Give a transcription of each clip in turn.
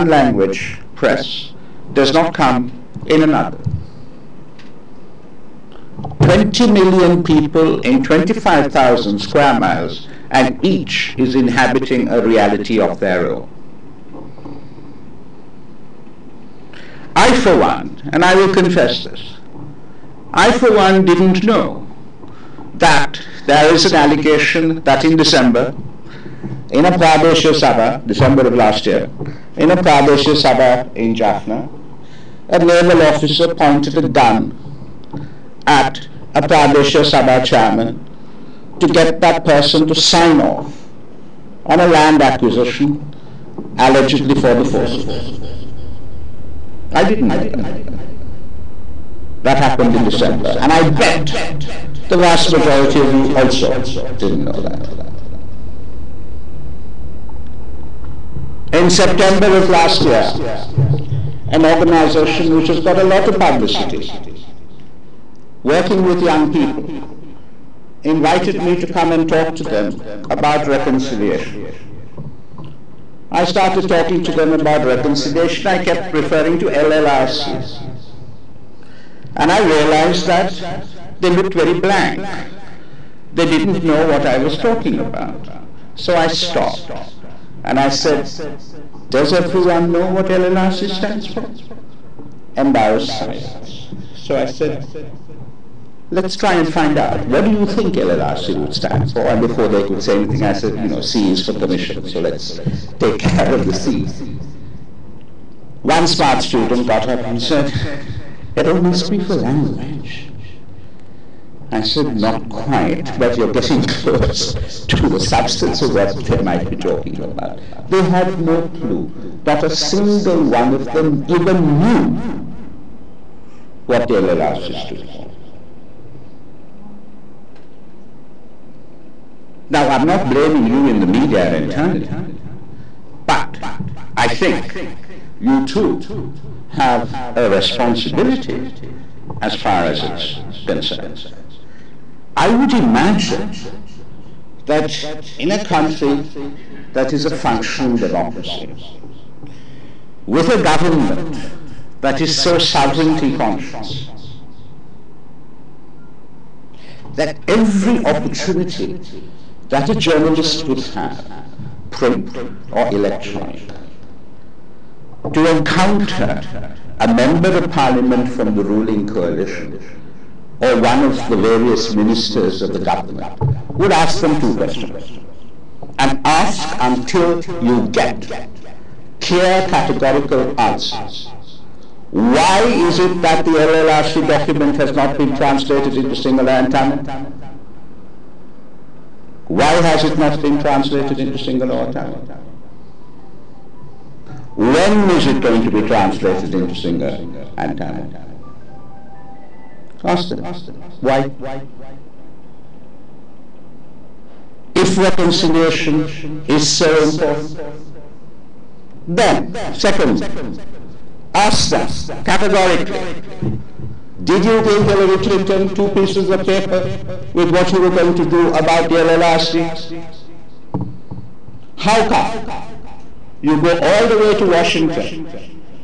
one language press does not come in another. 20 million people in 25,000 square miles, and each is inhabiting a reality of their own. I, for one, and I will confess this, I, for one, didn't know that there is an allegation that in December, in a Pradeshiya Sabha, December of last year, in a Pradeshiya Sabha in Jaffna, a naval officer pointed a gun at a Pradeshiya Sabha chairman to get that person to sign off on a land acquisition allegedly for the forces. I didn't know that. That happened in December, and I bet the vast majority of you also didn't know that. In September of last year, an organization which has got a lot of publicity, working with young people, invited me to come and talk to them about reconciliation. I started talking to them about reconciliation. I kept referring to LLRC. And I realized that they looked very blank. They didn't know what I was talking about. So I stopped. And I said, does everyone know what LLRC stands for? Embarrassed silence. So I said, let's try and find out. What do you think LLRC would stand for? And before they could say anything, I said, C is for commission, so let's take care of the C. One smart student got up and said, it all must be for language. I said, not quite, but you're getting close to the substance of what they might be talking about. They had no clue. Not a single one of them even knew what the LLRC stood for. Now, I'm not blaming you in the media entirely, but I think you too have a responsibility as far as it's concerned. I would imagine that in a country that is a functioning democracy, with a government that is so sovereignty conscious, that every opportunity that a journalist would have, print or electronic, to encounter a member of parliament from the ruling coalition or one of the various ministers of the government would ask them two questions, and ask until you get clear categorical answers. Why is it that the LLRC document has not been translated into Sinhala and Tamil? Why has it not been translated into Sinhala or Tamil? When is it going to be translated into Sinhala and Tamil? Ask them. Why? If reconciliation is so important, then, second, ask them categorically, did you give Hillary Clinton two pieces of paper with what you were going to do about the LLRC? How come you go all the way to Washington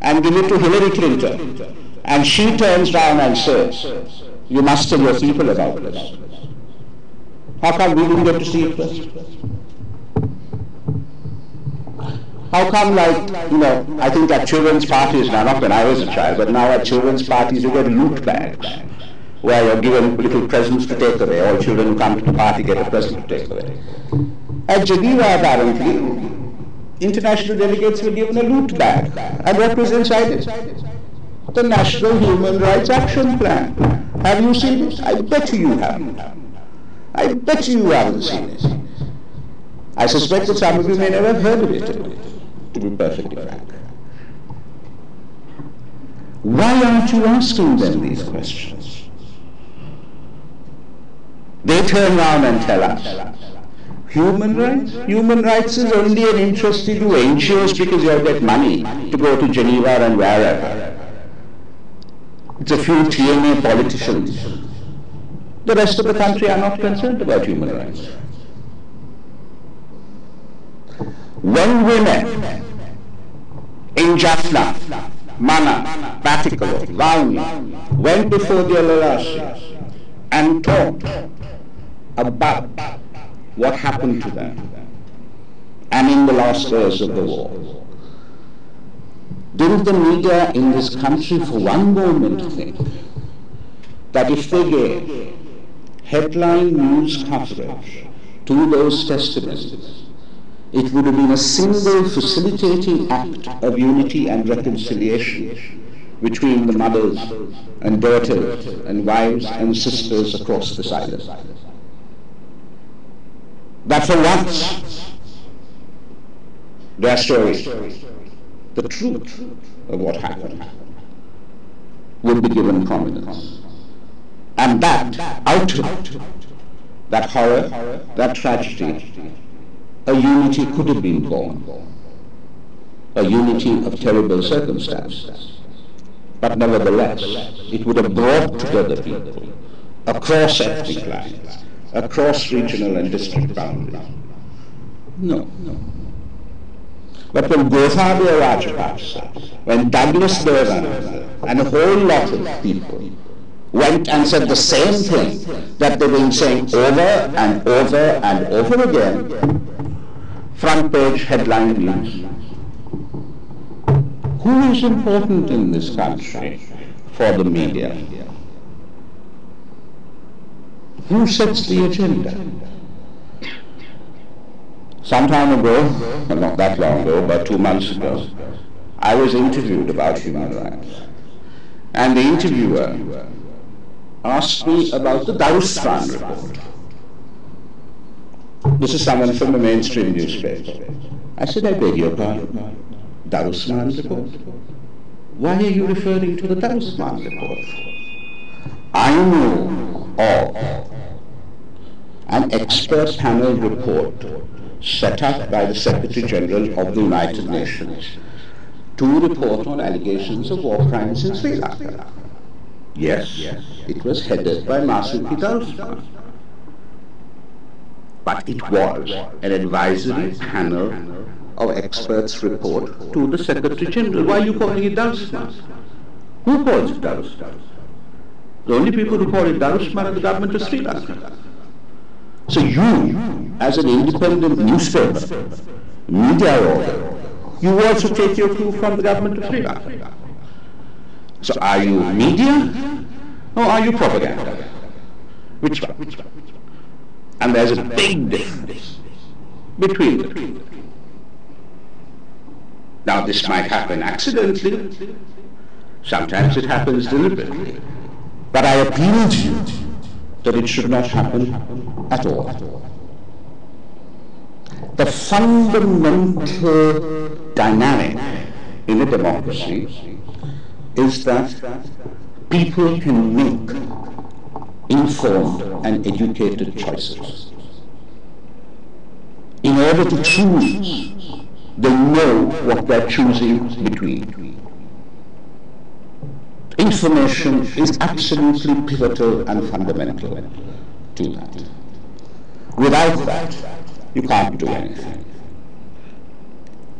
and give it to Hillary Clinton, and she turns around and says, you must tell your people about this? How come we didn't get to see it first? How come, I think at children's parties, now not when I was a child, but now at children's parties you get loot bags where you're given little presents to take away. All children who come to the party get a present to take away. At Geneva, apparently, international delegates were given a loot bag. And what was inside it? The National Human Rights Action Plan. Have you seen it? I bet you haven't. I bet you haven't seen it. I suspect that some of you may never have heard of it, to be perfectly frank. Why aren't you asking them these questions? They turn around and tell us, human rights? Human rights is only an interest to NGOs because you'll get money to go to Geneva and wherever. It's a few TNA politicians. The rest of the country are not concerned about human rights. When women in Jaffna, Mana, Patikalo, Valmi, went before the LLRC and talked about what happened to them and in the last days of the war. Didn't the media in this country for one moment think that if they gave headline news coverage to those testimonies, it would have been a single facilitating act of unity and reconciliation between the mothers and daughters and wives and sisters across this island? That for once, their story, the truth of what happened, would be given prominence. And that, out of that horror, that tragedy, a unity could have been born. A unity of terrible circumstances. But nevertheless, it would have brought together people across ethnic lines, across regional and district boundaries. No. But when Gothaliya Rajapaksa, when Douglas Devananda, and a whole lot of people went and said the same thing that they've been saying over and over and over again, front page headline news. Who is important in this country for the media? Who sets the agenda? Some time ago, well, not that long ago, but 2 months ago, I was interviewed about human rights. And the interviewer asked me about the Darusman report. This is someone from a mainstream newspaper. I said, I beg your pardon, Darusman report? Why are you referring to the Darusman report? I know of an expert panel report set up by the Secretary General of the United Nations to report on allegations of war crimes in Sri Lanka. Yes, it was headed by Masuki Darusman. But it was an advisory panel of experts report to the Secretary General. Why are you calling it Darusman? Who calls it Darusman? The only people who call it Darusman are the government of Sri Lanka. So you, as an independent newspaper, media organ, you also take your cue from the government of Sri Lanka. So are you media or are you propaganda? Which one? And there's a big difference between the two. Now this might happen accidentally, sometimes it happens deliberately, but I appeal to you that it should not happen at all. The fundamental dynamic in a democracy is that people can make informed and educated choices. In order to choose, they know what they're choosing between. Information is absolutely pivotal and fundamental to that. Without that, you can't do anything.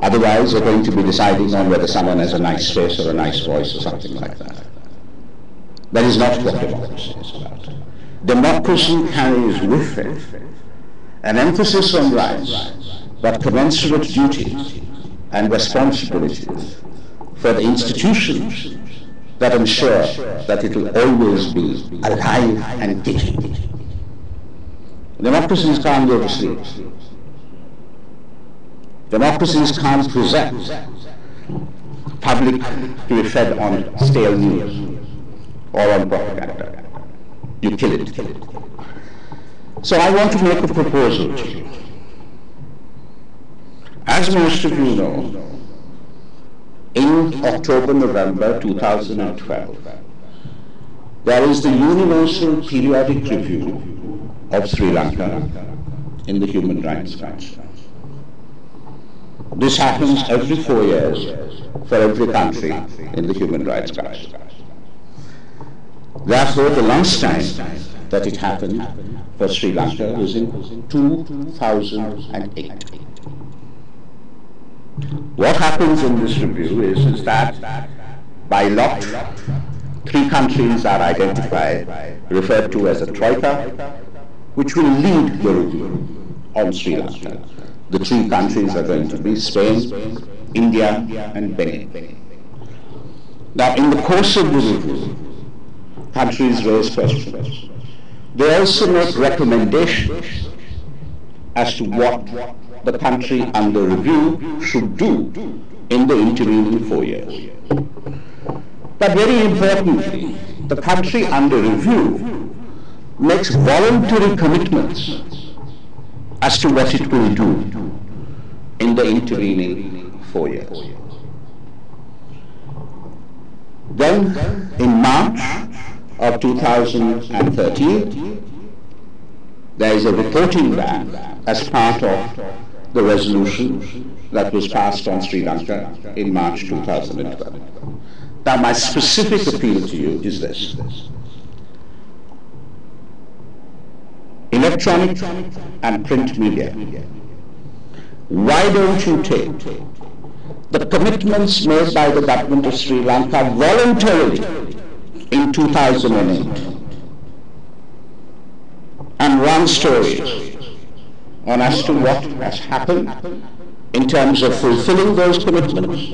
Otherwise, you're going to be deciding on whether someone has a nice face or a nice voice or something like that. That is not what democracy is about. Democracy carries with it an emphasis on rights, but commensurate duties and responsibilities for the institutions that ensure that it will always be alive and ticking. Democracies can't go to sleep. Democracies can't present public to be fed on stale news or on propaganda. You kill it. So I want to make a proposal to you. As most of you know, in October-November 2012, there is the Universal Periodic Review of Sri Lanka in the Human Rights Council. This happens every 4 years for every country in the Human Rights Council. Therefore, the last time that it happened for Sri Lanka was in 2008. What happens in this review is that by lot, 3 countries are identified, referred to as a troika, which will lead the review on Sri Lanka. The 3 countries are going to be Spain, India and Benin. Now, in the course of the review, countries raise questions. They also make recommendations as to what the country under review should do in the intervening 4 years. But very importantly, the country under review makes voluntary commitments as to what it will do in the intervening 4 years. Then, in March of 2013, there is a reporting ban as part of the resolution that was passed on Sri Lanka in March 2012. Now, my specific appeal to you is this. Electronic and print media, why don't you take the commitments made by the government of Sri Lanka voluntarily in 2008 and run stories on as to what has happened in terms of fulfilling those commitments,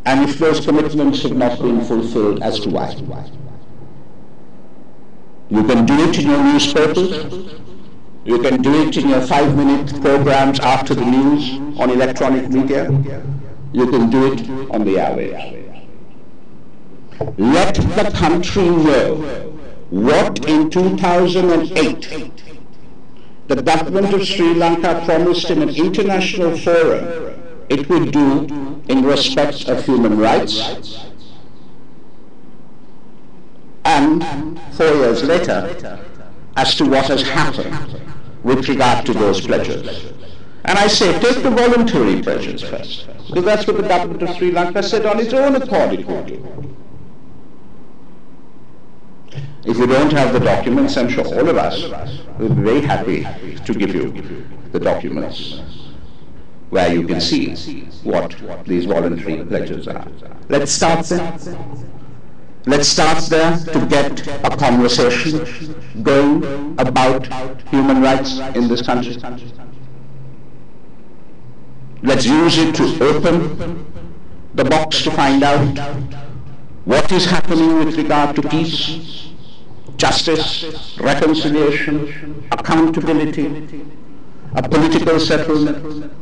and if those commitments have not been fulfilled, as to why. You can do it in your newspapers, you can do it in your 5-minute programs after the news on electronic media, you can do it on the airwaves. Let the country know what in 2008 the government of Sri Lanka promised in an international forum it would do in respect of human rights, and 4 years later as to what has happened with regard to those pledges. And I say, take the voluntary pledges first, because that's what the government of Sri Lanka said on its own accord it would do. If you don't have the documents, I'm sure all of us will be very happy to give you the documents where you can see what these voluntary pledges are. Let's start there. Let's start there to get a conversation going about human rights in this country. Let's use it to open the box to find out what is happening with regard to peace, justice, reconciliation, accountability, a political settlement,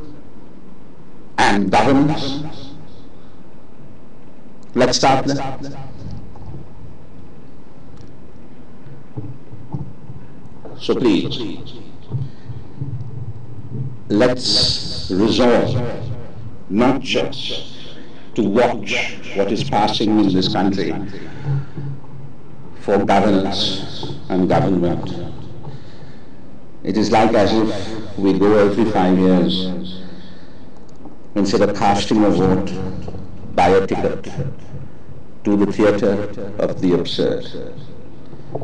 and governance. Let's start there. So please, let's resolve not just to watch what is passing in this country for governance and government. It is like as if we go every 5 years, instead of casting a vote, buy a ticket to the theatre of the absurd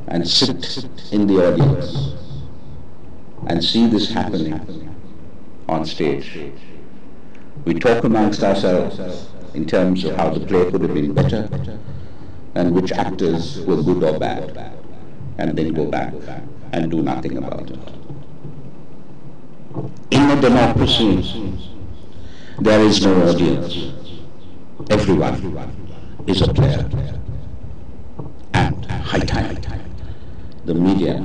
and sit in the audience and see this happening on stage. We talk amongst ourselves in terms of how the play could have been better and which actors were good or bad, and then go back and do nothing about it. In a democracy, there is no audience. Everyone is a player. And high time the media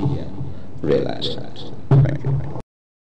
realize that. Thank you.